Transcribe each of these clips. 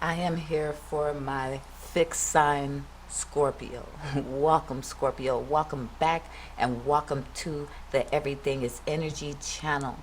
I am here for my fixed sign Scorpio. Welcome, Scorpio. Welcome back and welcome to the Everything is Energy channel.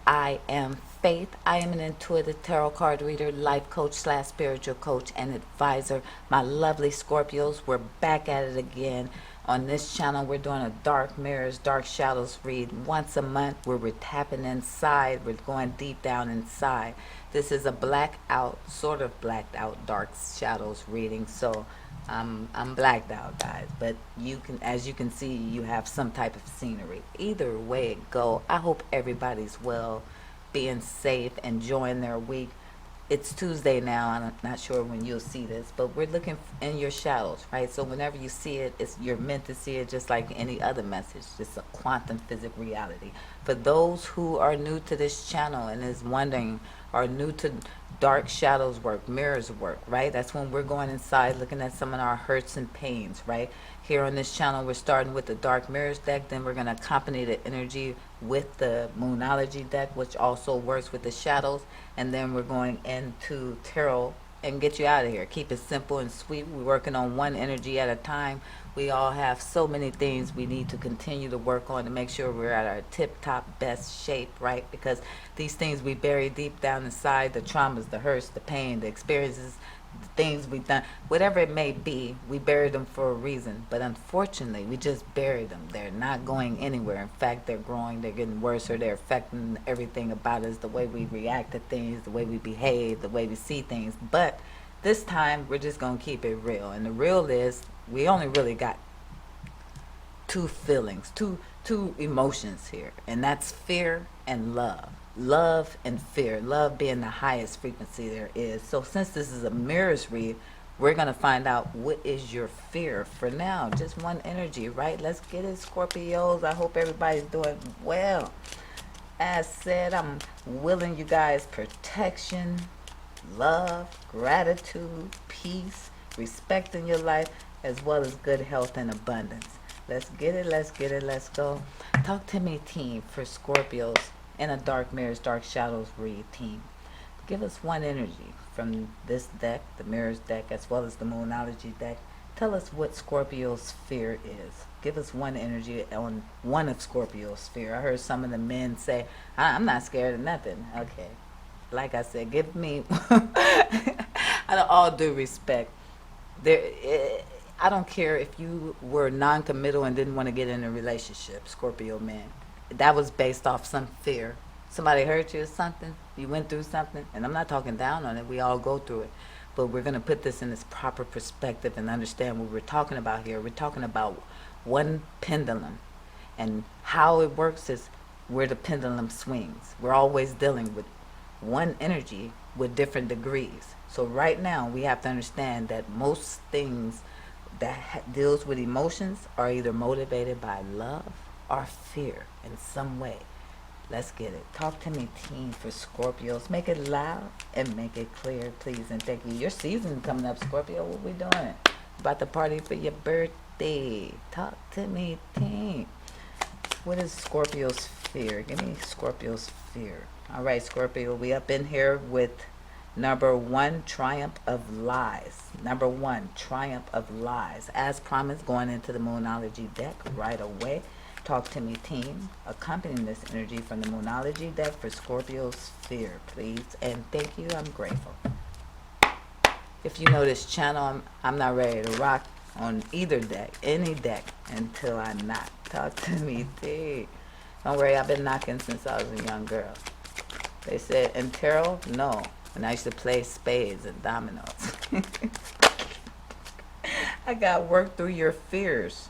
I am Faith. I am an intuitive tarot card reader, life coach slash spiritual coach, and advisor. My lovely Scorpios, we're back at it again. On this channel, we're doing a dark mirrors, dark shadows read once a month. We're tapping inside. We're going deep down inside. This is a blacked out, sort of blacked out dark shadows reading. So I'm blacked out, guys. But you can, as you can see, you have some type of scenery. Either way it go, I hope everybody's well, being safe, enjoying their week. It's Tuesday now. I'm not sure when you'll see this, but we're looking in your shadows, right? So whenever you see it, you're meant to see it just like any other message. It's a quantum physics reality. For those who are new to this channel and is wondering, are new to dark shadows work, mirrors work, right? That's when we're going inside looking at some of our hurts and pains, right? Here on this channel, we're starting with the dark mirrors deck, then we're going to accompany the energy with the moonology deck, which also works with the shadows, and then we're going into tarot and get you out of here. Keep it simple and sweet. We're working on one energy at a time. We all have so many things we need to continue to work on to make sure we're at our tip-top best shape, right? Because these things we bury deep down inside, the traumas, the hurts, the pain, the experiences, the things we've done, whatever it may be, we buried them for a reason. But unfortunately, we just buried them. They're not going anywhere. In fact, they're growing, they're getting worse, or they're affecting everything about us, the way we react to things, the way we behave, the way we see things. But this time, we're just going to keep it real. And the real is, we only really got two feelings, two emotions here, and that's fear and love. Love and fear. Love being the highest frequency there is. So since this is a mirrors read, we're gonna find out what is your fear for now. Just one energy, right? Let's get it, Scorpios. I hope everybody's doing well. As said, I'm willing you guys protection, love, gratitude, peace, respect in your life, as well as good health and abundance. Let's get it, let's get it, let's go. Talk to me, team, for Scorpios in a dark mirrors, dark shadows read team. Give us one energy from this deck, the mirrors deck, as well as the moonology deck. Tell us what Scorpio's fear is. Give us one energy on one of Scorpio's fear. I heard some of the men say, I'm not scared of nothing. Okay. Like I said, give me, out of all due respect, there, I don't care if you were non-committal and didn't want to get in a relationship, Scorpio man. That was based off some fear. Somebody hurt you or something. You went through something, and I'm not talking down on it. We all go through it, but we're gonna put this in its proper perspective and understand what we're talking about here. We're talking about one pendulum, and how it works is where the pendulum swings. We're always dealing with one energy with different degrees. So right now we have to understand that most things that deals with emotions are either motivated by love or fear in some way. Let's get it. Talk to me, team, for Scorpios. Make it loud and make it clear, please, and thank you. Your season coming up, Scorpio. What we doing? About to party for your birthday. Talk to me, team. What is Scorpio's fear? Give me Scorpio's fear. All right, Scorpio, we up in here with number one, triumph of lies. Number one, triumph of lies. As promised, going into the moonology deck right away. Talk to me, team. Accompanying this energy from the moonology deck for Scorpio's fear, please. And thank you. I'm grateful. If you know this channel, I'm not ready to rock on either deck, any deck, until I knock. Talk to me, team. Don't worry, I've been knocking since I was a young girl. They said, and tarot? No. And I used to play spades and dominoes. I got work through your fears.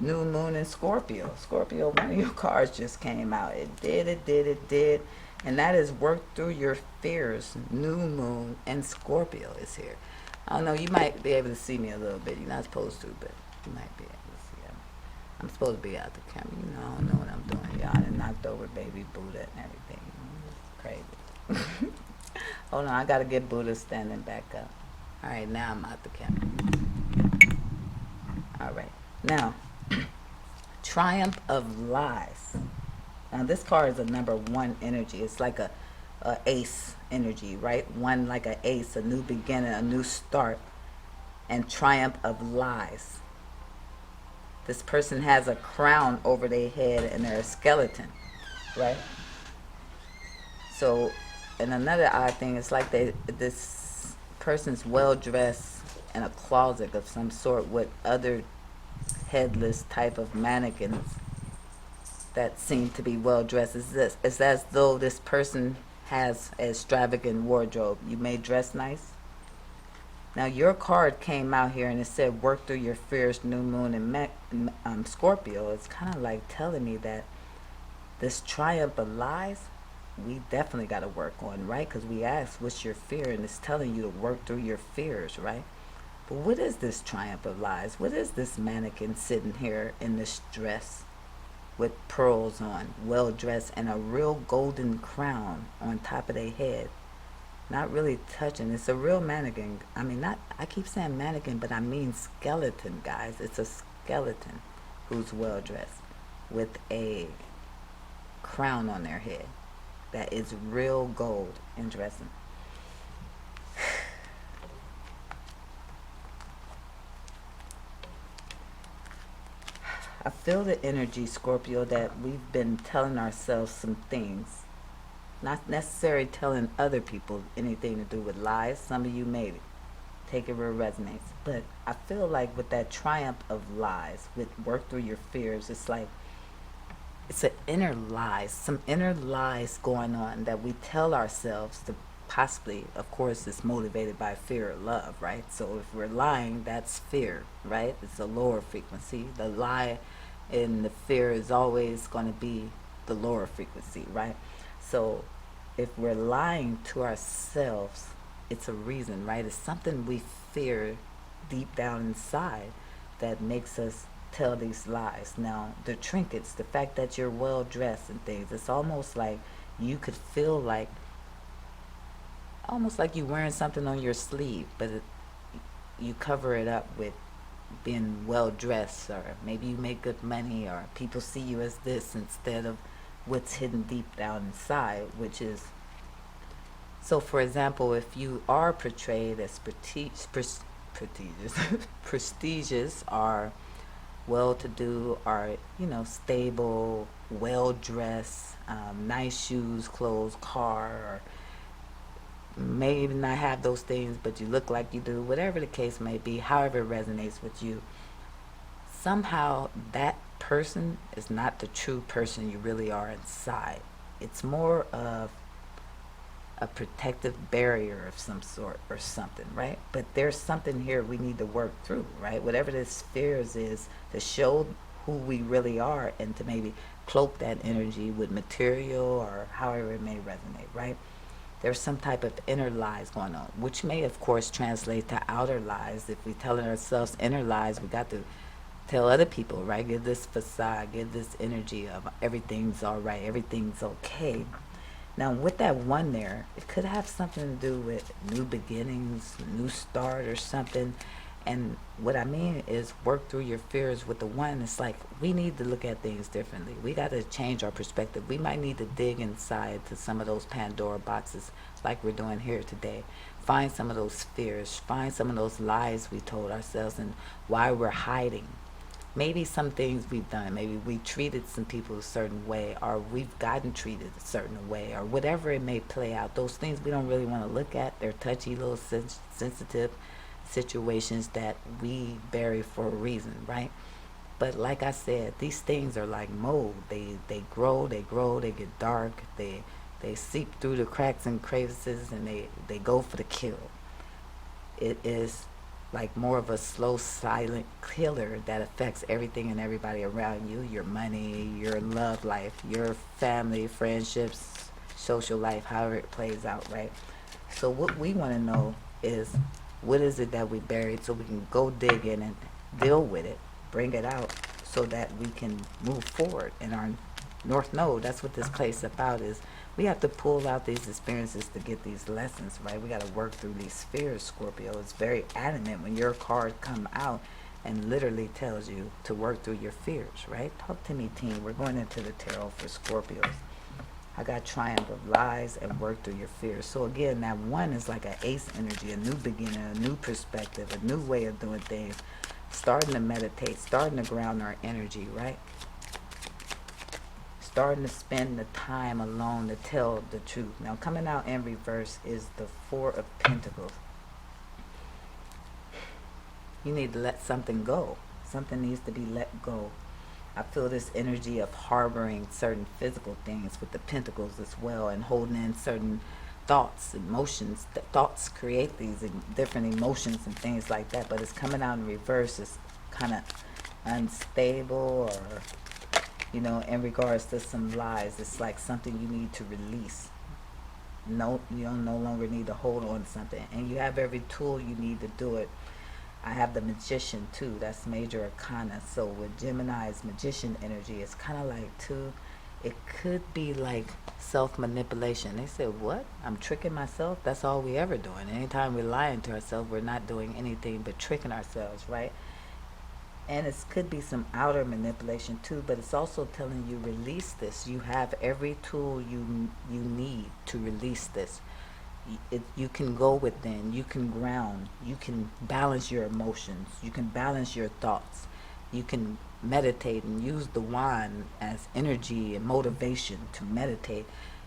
New moon in Scorpio. Scorpio, one of your cards just came out. It did, it did, it did. And that is work through your fears. New moon and Scorpio is here. I don't know, you might be able to see me a little bit. You're not supposed to, but you might be able to see me. I'm supposed to be out the camera. You know, I don't know what I'm doing, y'all. And knocked over baby Buddha and everything. It's crazy. Hold on, I gotta get Buddha standing back up. All right, now I'm out the camera. All right, now, triumph of lies. Now this card is a number one energy. It's like a a ace energy, right? One like an ace, a new beginning, a new start, and triumph of lies. This person has a crown over their head and they're a skeleton, right? So, and another odd thing is like this person's well dressed in a closet of some sort with other headless type of mannequins that seem to be well dressed. It's as though this person has an extravagant wardrobe. You may dress nice. Now your card came out here and it said work through your fears, new moon and Scorpio. It's kind of like telling me that this triumph of lies, we definitely got to work on, right? Because we asked, what's your fear? And it's telling you to work through your fears, right? But what is this triumph of lies? What is this mannequin sitting here in this dress with pearls on, well dressed, and a real golden crown on top of their head? Not really touching. It's a real mannequin. I mean, not, I keep saying mannequin, but I mean skeleton, guys. It's a skeleton who's well dressed with a crown on their head that is real gold and dressing. I feel the energy, Scorpio, that we've been telling ourselves some things. Not necessarily telling other people anything to do with lies. Some of you maybe. Take it where it resonates. But I feel like with that triumph of lies, with work through your fears, it's like it's an inner lies, some inner lies going on that we tell ourselves to possibly, of course, it's motivated by fear or love, right? So if we're lying, that's fear, right? It's a lower frequency. The lie and the fear is always going to be the lower frequency, right? So if we're lying to ourselves, it's a reason, right? It's something we fear deep down inside that makes us tell these lies. Now, the trinkets, the fact that you're well dressed and things, it's almost like you could feel like, almost like you're wearing something on your sleeve, but you cover it up with being well dressed, or maybe you make good money, or people see you as this instead of what's hidden deep down inside, which is, so for example, if you are portrayed as prestigious, or well-to-do, or stable, well-dressed, nice shoes, clothes, car, or maybe not have those things, but you look like you do, whatever the case may be, however it resonates with you, somehow that person is not the true person you really are inside. It's more of a protective barrier of some sort or something, right? But there's something here we need to work through, right? Whatever this fears is, to show who we really are and to maybe cloak that energy with material or however it may resonate, right? There's some type of inner lies going on, which may of course translate to outer lies. If we're telling ourselves inner lies, we got to tell other people, right? Give this facade, give this energy of everything's all right, everything's okay. Now, with that one there, it could have something to do with new beginnings, new start or something. And what I mean is work through your fears with the one. It's like we need to look at things differently. We got to change our perspective. We might need to dig inside to some of those Pandora boxes like we're doing here today. Find some of those fears. Find some of those lies we told ourselves and why we're hiding. Maybe some things we've done, maybe we treated some people a certain way, or we've gotten treated a certain way, or whatever it may play out. Those things we don't really want to look at. They're touchy, little sensitive situations that we bury for a reason, right? But like I said, these things are like mold. They grow, they get dark, they seep through the cracks and crevices, and they go for the kill. It is like more of a slow, silent killer that affects everything and everybody around you, your money, your love life, your family, friendships, social life, however it plays out, right? So what we want to know is, what is it that we buried, so we can go dig in and deal with it, bring it out, so that we can move forward in our North Node. That's what this place about is. We have to pull out these experiences to get these lessons, right? We got to work through these fears, Scorpio. It's very adamant when your card come out and literally tells you to work through your fears, right? Talk to me, team. We're going into the tarot for Scorpios. I got triumph of lies and work through your fears. So again, that one is like an ace energy, a new beginning, a new perspective, a new way of doing things, starting to meditate, starting to ground our energy, right? Starting to spend the time alone to tell the truth. Now, coming out in reverse is the Four of Pentacles. You need to let something go. Something needs to be let go. I feel this energy of harboring certain physical things with the pentacles as well, and holding in certain thoughts, emotions. Thoughts create these different emotions and things like that, but it's coming out in reverse. It's kind of unstable, or, you know, in regards to some lies. It's like something you need to release. No, you don't no longer need to hold on to something, and you have every tool you need to do it. I have the Magician too. That's major arcana. So with Gemini's Magician energy, it's kind of like too, it could be like self-manipulation. They said, what? I'm tricking myself? That's all we ever doing. Anytime we're lying to ourselves, we're not doing anything but tricking ourselves, right? And it could be some outer manipulation too, but it's also telling you, release this. You have every tool you need to release this. You can go within, you can ground, you can balance your emotions, you can balance your thoughts, you can meditate and use the wand as energy and motivation to meditate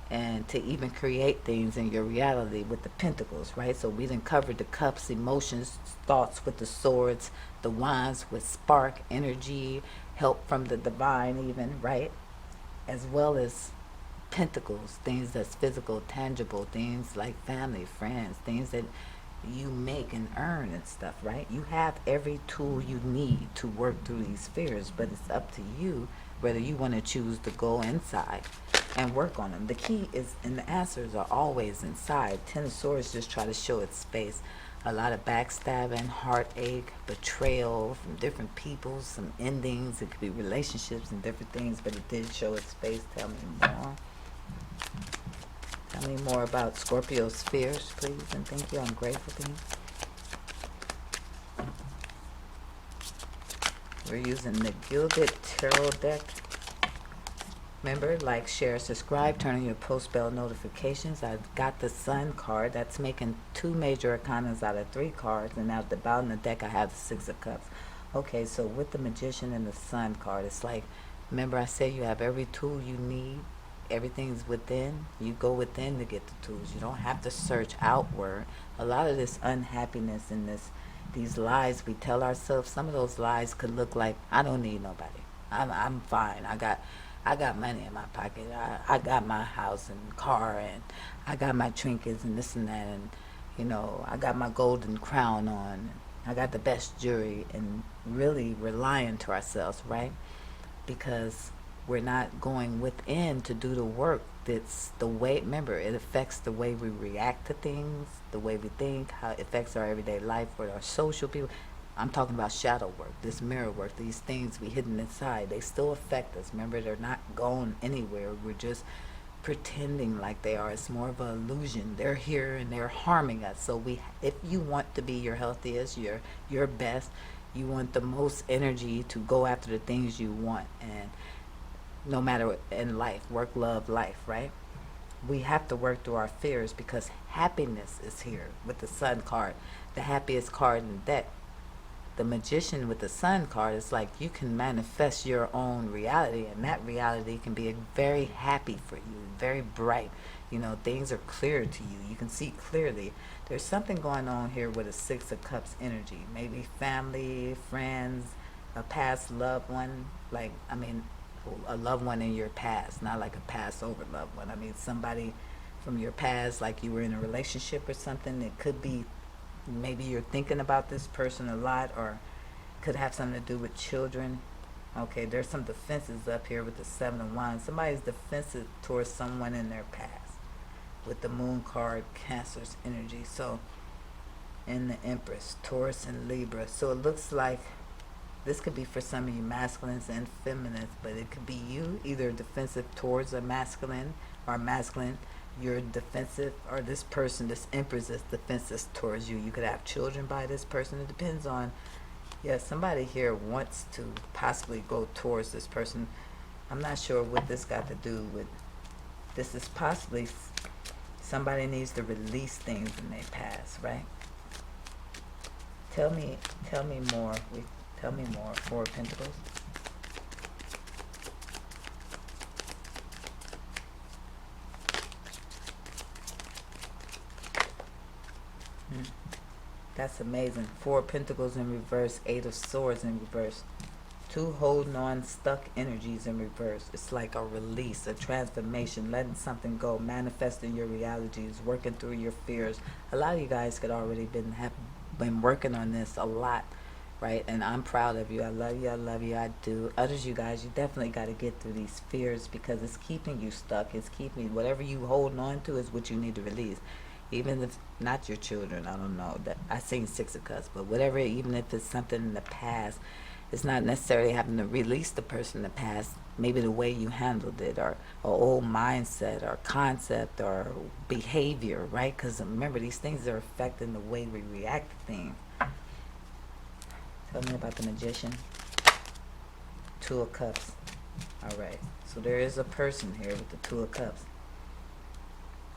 and to even create things in your reality with the pentacles, right? So we done covered the cups, emotions, thoughts with the swords, the wands with spark, energy, help from the divine even, right? As well as pentacles, things that's physical, tangible, things like family, friends, things that you make and earn and stuff, right? You have every tool you need to work through these fears, but it's up to you whether you want to choose to go inside and work on them. The key is, and the answers are always inside. Ten of Swords just try to show its space. A lot of backstabbing, heartache, betrayal from different people, some endings. It could be relationships and different things, but it did show its space. Tell me more. Tell me more about Scorpio's fears, please, and thank you. I'm grateful to you. We're using the Gilded Tarot deck. Remember, like, share, subscribe, turn on your post bell notifications. I've got the Sun card. That's making 2 major arcanas out of 3 cards. And now at the bottom of the deck, I have the 6 of Cups. Okay, so with the Magician and the Sun card, it's like, remember I said you have every tool you need. Everything's within. You go within to get the tools. You don't have to search outward. A lot of this unhappiness and these lies we tell ourselves, some of those lies could look like, I don't need nobody. I'm fine. I got money in my pocket. I got my house and car, and I got my trinkets and this and that, and you know, I got my golden crown on. And I got the best jewelry, and really relying to ourselves, right? Because we're not going within to do the work. That's the way, remember, it affects the way we react to things, the way we think, how it affects our everyday life with our social people. I'm talking about shadow work, this mirror work, these things we hidden inside. They still affect us. Remember, they're not going anywhere. We're just pretending like they are. It's more of an illusion. They're here and they're harming us. So if you want to be your healthiest, your best, you want the most energy to go after the things you want, and no matter what in life, work, love, life, right? We have to work through our fears, because happiness is here with the Sun card, the happiest card in the deck. The Magician with the Sun card is like, you can manifest your own reality, and that reality can be very happy for you, very bright. You know, things are clear to you. You can see clearly. There's something going on here with a 6 of Cups energy. Maybe family, friends, a past loved one. Like, I mean, a loved one in your past, not like a Passover loved one. I mean, somebody from your past, like you were in a relationship or something. It could be, maybe you're thinking about this person a lot, or could have something to do with children. Okay, there's some defenses up here with the 7 of Wands. Somebody's defensive towards someone in their past with the Moon card, Cancer's energy. So, and the Empress, Taurus and Libra. So it looks like this could be for some of you masculines and feminines, but it could be you either defensive towards a masculine, or masculine, you're defensive, or this person, this Empress, is defensive towards you. You could have children by this person. It depends on, yeah, somebody here wants to possibly go towards this person. I'm not sure what this got to do with This is possibly somebody needs to release things in their past, right? Tell me more. Tell me more. Four of Pentacles. That's amazing. Four of Pentacles in reverse. Eight of Swords in reverse. Two holding on stuck energies in reverse. It's like a release, a transformation, letting something go, manifesting your realities, working through your fears. A lot of you guys could already have been working on this a lot, right? And I'm proud of you. I love you. I love you. I do. Others, you guys, you definitely got to get through these fears because it's keeping you stuck. It's keeping whatever you holding on to is what you need to release. Even if not your children, I don't know. That I seen Six of Cups, but whatever. Even if it's something in the past. It's not necessarily having to release the person in the past, maybe the way you handled it, or old mindset, or concept, or behavior, right? Because remember, these things are affecting the way we react to things. Tell me about the Magician. Two of Cups. All right. So there is a person here with the Two of Cups.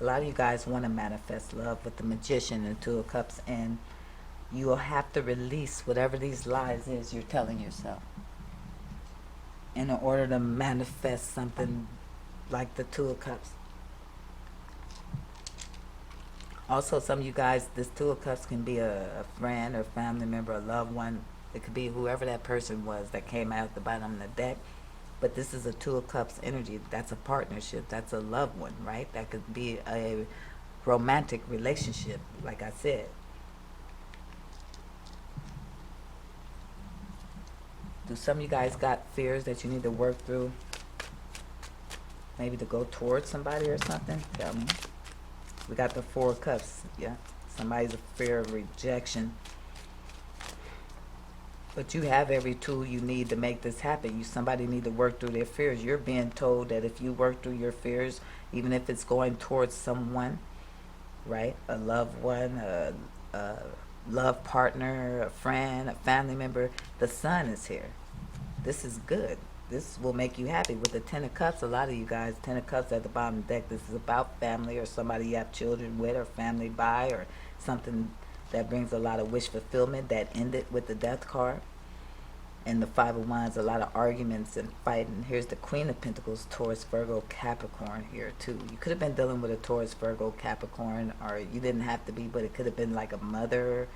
A lot of you guys want to manifest love with the Magician and Two of Cups, and you will have to release whatever these lies is you're telling yourself in order to manifest something like the Two of Cups. Also, some of you guys, this Two of Cups can be a friend or family member, a loved one. It could be whoever that person was that came out at the bottom of the deck. But this is a Two of Cups energy. That's a partnership. That's a loved one, right? That could be a romantic relationship, like I said. Do some of you guys got fears that you need to work through? Maybe to go towards somebody or something? Tell me. We got the Four of Cups. Yeah. Somebody's a fear of rejection. But you have every tool you need to make this happen. Somebody need to work through their fears. You're being told that if you work through your fears, even if it's going towards someone, right? A loved one, a love partner, a friend, a family member, the Sun is here. This is good. This will make you happy. With the Ten of Cups, a lot of you guys, Ten of Cups at the bottom of the deck, this is about family or somebody you have children with or family by, or something that brings a lot of wish fulfillment that ended with the Death card. And the Five of Wands, a lot of arguments and fighting. Here's the Queen of Pentacles, Taurus, Virgo, Capricorn here too. You could have been dealing with a Taurus, Virgo, Capricorn, or you didn't have to be, but it could have been like a mother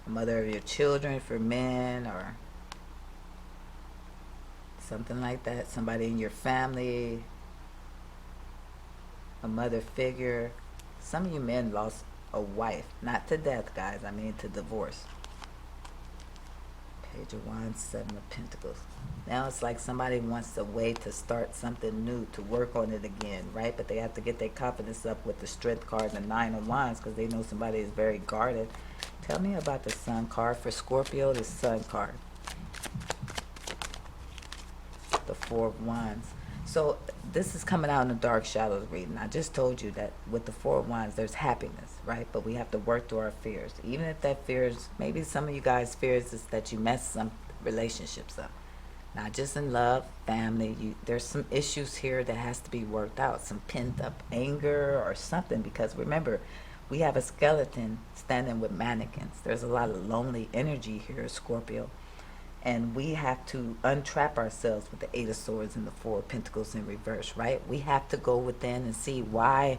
of your children for men, or something like that. Somebody in your family, a mother figure. Some of you men lost a wife, not to death, guys. I mean to divorce. Page of Wands, Seven of Pentacles. Now it's like somebody wants a way to start something new, to work on it again, right? But they have to get their confidence up with the Strength card and the Nine of Wands, because they know somebody is very guarded. Tell me about the Sun card for Scorpio, the Sun card. The Four of Wands. So this is coming out in the Dark Shadows reading. I just told you that with the Four of Wands, there's happiness, right? But we have to work through our fears. Even if that fears, maybe some of you guys' fears is that you mess some relationships up. Not just in love, family. There's some issues here that has to be worked out. Some pent up anger or something. Because remember, we have a skeleton standing with mannequins. There's a lot of lonely energy here, Scorpio. And we have to untrap ourselves with the Eight of Swords and the Four of Pentacles in reverse, right? We have to go within and see why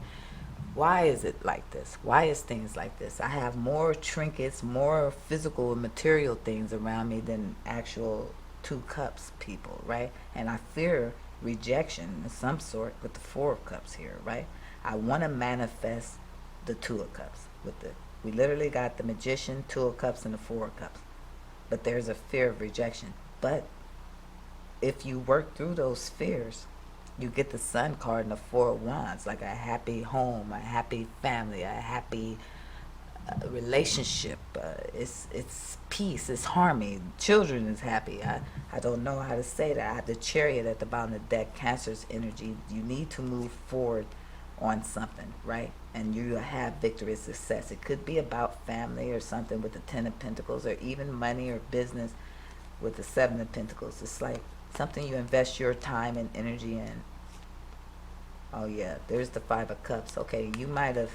is it like this? Why is things like this? I have more trinkets, more physical and material things around me than actual Two Cups people, right? And I fear rejection of some sort with the Four of Cups here, right? I want to manifest the Two of Cups. We literally got the Magician, Two of Cups, and the Four of Cups. But there's a fear of rejection. But if you work through those fears, you get the Sun card and the Four of Wands, like a happy home, a happy family, a happy relationship. It's peace, it's harmony. Children is happy. I don't know how to say that. I have the Chariot at the bottom of the deck, Cancer's energy. You need to move forward on something, right? And you have victory, success. It could be about family or something with the Ten of Pentacles, or even money or business with the Seven of Pentacles. It's like something you invest your time and energy in. Oh yeah, there's the Five of Cups. Okay, you might have.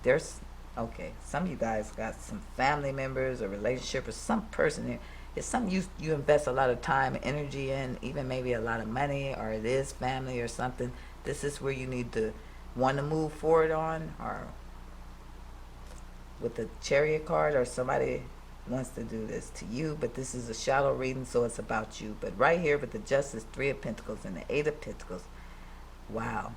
There's okay. Some of you guys got some family members or relationship or some person here. It's something you invest a lot of time, energy in, even maybe a lot of money, or it is family or something. This is where you need to want to move forward on, or with the Chariot card, or somebody wants to do this to you, but this is a shadow reading, so it's about you. But right here with the Justice, Three of Pentacles, and the Eight of Pentacles, wow,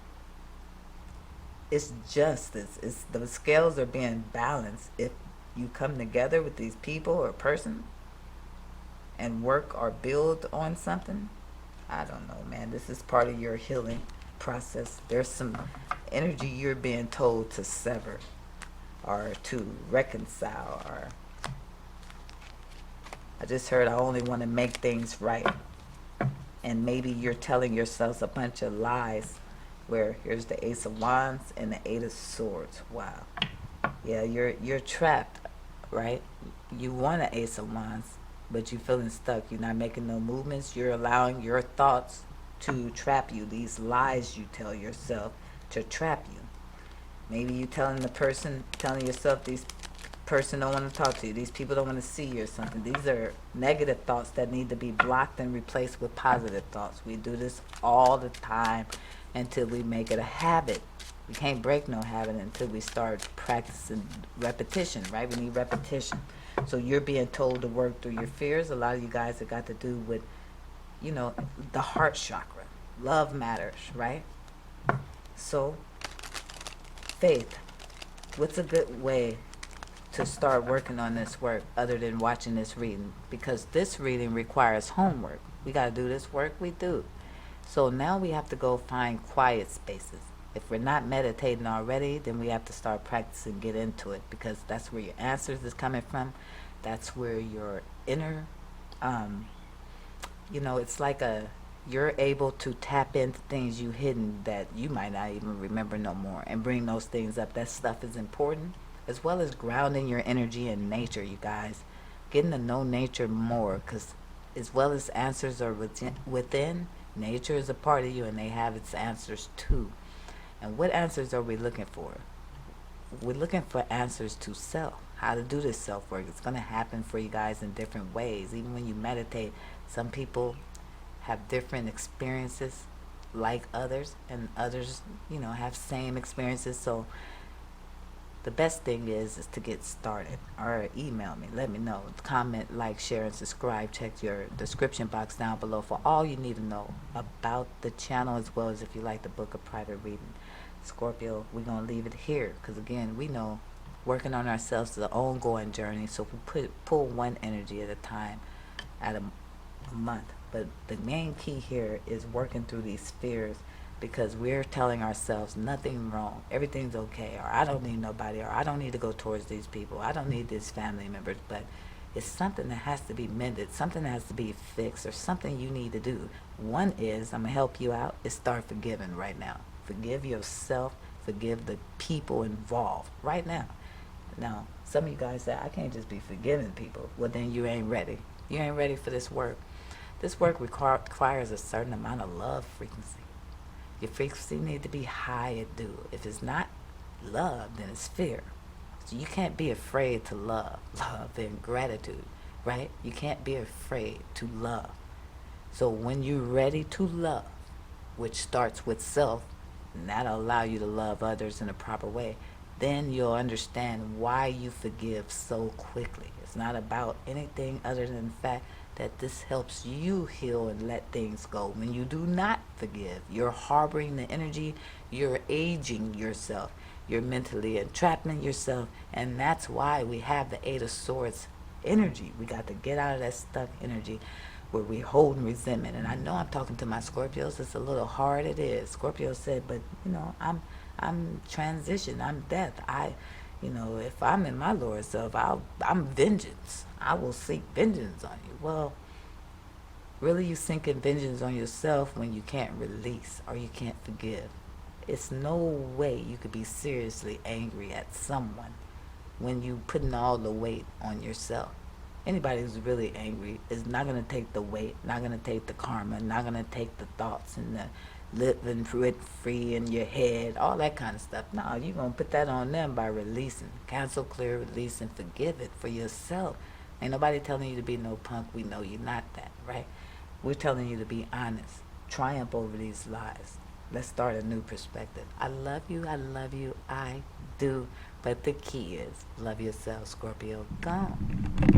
it's justice. It's the scales are being balanced. If you come together with these people or person and work or build on something, I don't know, man. This is part of your healing process. There's some energy you're being told to sever or to reconcile, or I just heard I only want to make things right. And maybe you're telling yourselves a bunch of lies, where here's the Ace of Wands and the Eight of Swords. Wow. Yeah, you're trapped, right? You want an Ace of Wands, but you're feeling stuck. You're not making no movements. You're allowing your thoughts to trap you. These lies you tell yourself to trap you. Maybe you telling yourself these person don't want to talk to you. These people don't want to see you or something. These are negative thoughts that need to be blocked and replaced with positive thoughts. We do this all the time until we make it a habit. We can't break no habit until we start practicing repetition, right? We need repetition. So you're being told to work through your fears. A lot of you guys have got to do with, the heart chakra. Love matters, right? So, faith. What's a good way to start working on this work other than watching this reading? Because this reading requires homework. We got to do this work, we do. So now we have to go find quiet spaces. If we're not meditating already, then we have to start practicing, get into it, because that's where your answers is coming from. That's where your inner, it's like you're able to tap into things you hidden that you might not even remember no more, and bring those things up. That stuff is important, as well as grounding your energy in nature, you guys. Getting to know nature more, because as well as answers are within, nature is a part of you, and they have its answers too. And what answers are we looking for? We're looking for answers to self. How to do this self work. It's going to happen for you guys in different ways. Even when you meditate, some people have different experiences like others, and others, have same experiences. So the best thing is to get started, or email me, let me know, comment, like, share, and subscribe. Check your description box down below for all you need to know about the channel, as well as if you like to book a private reading. Scorpio, we're going to leave it here, because again, we know working on ourselves is an ongoing journey, so we pull one energy at a time, at a month. But the main key here is working through these fears, because we're telling ourselves nothing wrong, everything's okay, or I don't need nobody, or I don't need to go towards these people, I don't need these family members. But it's something that has to be mended, something that has to be fixed, or something you need to do. One is, I'm going to help you out, is start forgiving right now. Forgive yourself, forgive the people involved right now. Now, some of you guys say, I can't just be forgiving people. Well, then you ain't ready. You ain't ready for this work. This work requires a certain amount of love frequency. Your frequency need to be high at do. If it's not love, then it's fear. So you can't be afraid to love and gratitude, right? You can't be afraid to love. So when you're ready to love, which starts with self, and that'll allow you to love others in a proper way, then you'll understand why you forgive so quickly. It's not about anything other than the fact that this helps you heal and let things go. When you do not forgive, you're harboring the energy, you're aging yourself, you're mentally entrapping yourself, and that's why we have the Eight of Swords energy. We got to get out of that stuck energy where we're holding resentment. And I know I'm talking to my Scorpios, it's a little hard, it is. Scorpio said, but I'm transition, I'm death. If I'm in my lower self, I'm vengeance. I will seek vengeance on you. Well, really, you seeking vengeance on yourself when you can't release or you can't forgive. It's no way you could be seriously angry at someone when you putting all the weight on yourself. Anybody who's really angry is not going to take the weight, not going to take the karma, not going to take the thoughts and living rent free in your head, all that kind of stuff. No, you're going to put that on them by releasing. Cancel, clear, release, and forgive it for yourself. Ain't nobody telling you to be no punk. We know you're not that, right? We're telling you to be honest. Triumph over these lies. Let's start a new perspective. I love you. I love you. I do. But the key is love yourself, Scorpio. Gone.